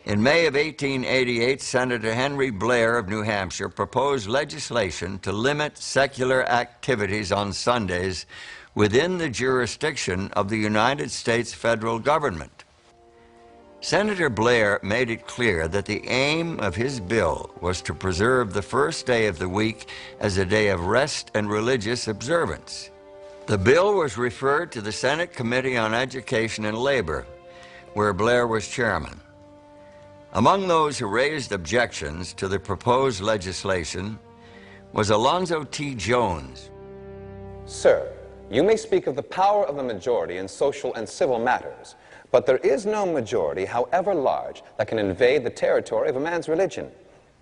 In May of 1888, Senator Henry Blair of New Hampshire proposed legislation to limit secular activities on Sundays within the jurisdiction of the United States federal government. Senator Blair made it clear that the aim of his bill was to preserve the first day of the week as a day of rest and religious observance. The bill was referred to the Senate Committee on Education and Labor, where Blair was chairman. Among those who raised objections to the proposed legislation was Alonzo T. Jones. Sir, you may speak of the power of the majority in social and civil matters, but there is no majority, however large, that can invade the territory of a man's religion.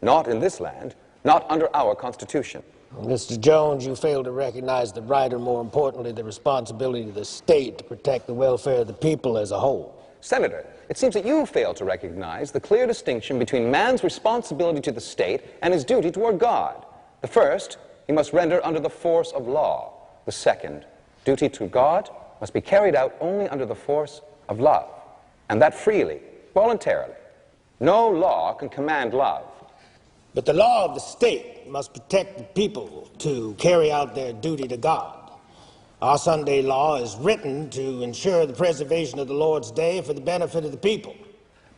Not in this land, not under our Constitution. Mr. Jones, you fail to recognize the right, or more importantly, the responsibility of the state to protect the welfare of the people as a whole. Senator, it seems that you fail to recognize the clear distinction between man's responsibility to the state and his duty toward God. The first, he must render under the force of law. The second, duty to God must be carried out only under the force of love, and that freely, voluntarily. No law can command love. But the law of the state must protect the people to carry out their duty to God. Our Sunday law is written to ensure the preservation of the Lord's Day for the benefit of the people.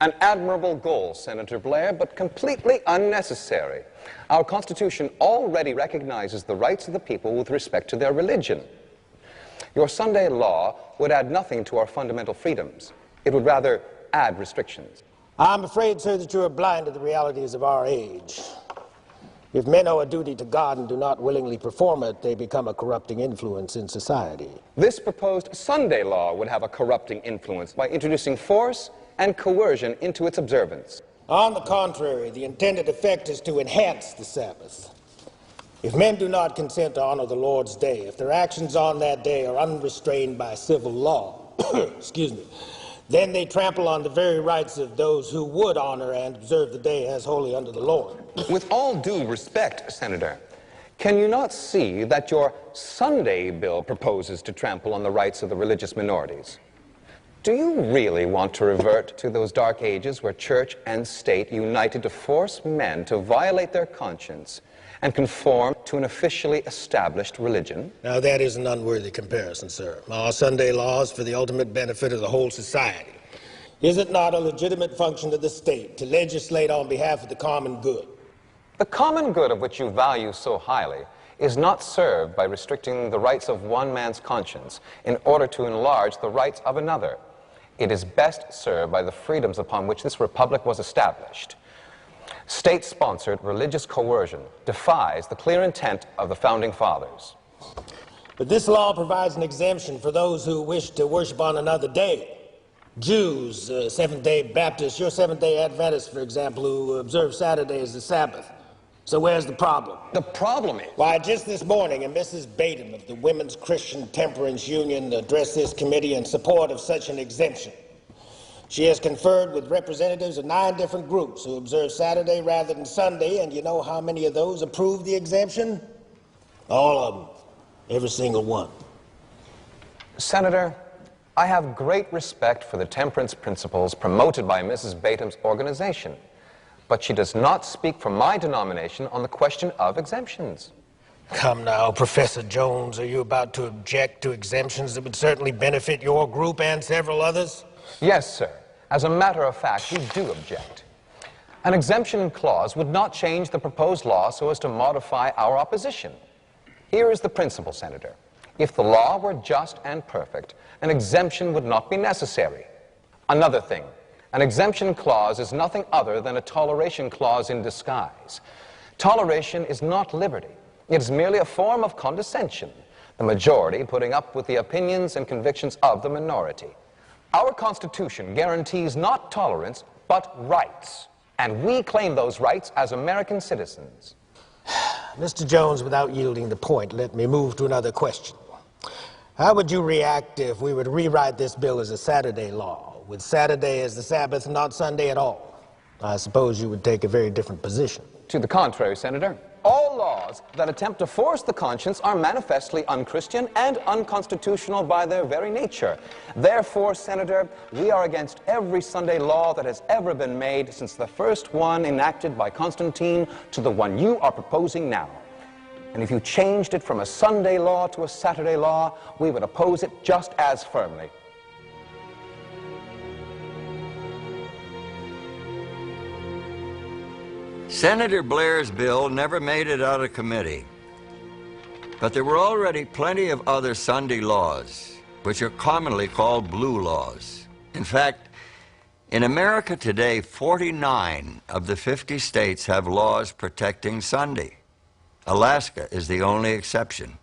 An admirable goal, Senator Blair, but completely unnecessary. Our Constitution already recognizes the rights of the people with respect to their religion. Your Sunday law would add nothing to our fundamental freedoms. It would rather add restrictions. I'm afraid, sir, that you are blind to the realities of our age. If men owe a duty to God and do not willingly perform it, they become a corrupting influence in society. This proposed Sunday law would have a corrupting influence by introducing force and coercion into its observance. On the contrary, the intended effect is to enhance the Sabbath. If men do not consent to honor the Lord's Day, if their actions on that day are unrestrained by civil law, excuse me, then they trample on the very rights of those who would honor and observe the day as holy unto the Lord. With all due respect, Senator, can you not see that your Sunday bill proposes to trample on the rights of the religious minorities? Do you really want to revert to those dark ages where church and state united to force men to violate their conscience and conform to an officially established religion? Now, that is an unworthy comparison, sir. Our Sunday law is for the ultimate benefit of the whole society. Is it not a legitimate function of the state to legislate on behalf of the common good? The common good of which you value so highly is not served by restricting the rights of one man's conscience in order to enlarge the rights of another. It is best served by the freedoms upon which this republic was established. State-sponsored religious coercion defies the clear intent of the Founding Fathers. But this law provides an exemption for those who wish to worship on another day. Jews, Seventh-day Baptists, your Seventh-day Adventists, for example, who observe Saturday as the Sabbath. So where's the problem? The problem is... Why, just this morning, a Mrs. Batum of the Women's Christian Temperance Union addressed this committee in support of such an exemption. She has conferred with representatives of 9 different groups who observe Saturday rather than Sunday, and you know how many of those approved the exemption? All of them. Every single one. Senator, I have great respect for the temperance principles promoted by Mrs. Batum's organization, but she does not speak for my denomination on the question of exemptions. Come now, Professor Jones, are you about to object to exemptions that would certainly benefit your group and several others? Yes, sir. As a matter of fact, we do object. An exemption clause would not change the proposed law so as to modify our opposition. Here is the principle, Senator. If the law were just and perfect, an exemption would not be necessary. Another thing, an exemption clause is nothing other than a toleration clause in disguise. Toleration is not liberty. It is merely a form of condescension, the majority putting up with the opinions and convictions of the minority. Our Constitution guarantees not tolerance, but rights, and we claim those rights as American citizens. Mr. Jones, without yielding the point, let me move to another question. How would you react if we were to rewrite this bill as a Saturday law, with Saturday as the Sabbath, not Sunday at all? I suppose you would take a very different position. To the contrary, Senator. All laws that attempt to force the conscience are manifestly unchristian and unconstitutional by their very nature. Therefore, Senator, we are against every Sunday law that has ever been made since the first one enacted by Constantine to the one you are proposing now. And if you changed it from a Sunday law to a Saturday law, we would oppose it just as firmly. Senator Blair's bill never made it out of committee, but there were already plenty of other Sunday laws, which are commonly called blue laws. In fact, in America today, 49 of the 50 states have laws protecting Sunday. Alaska is the only exception.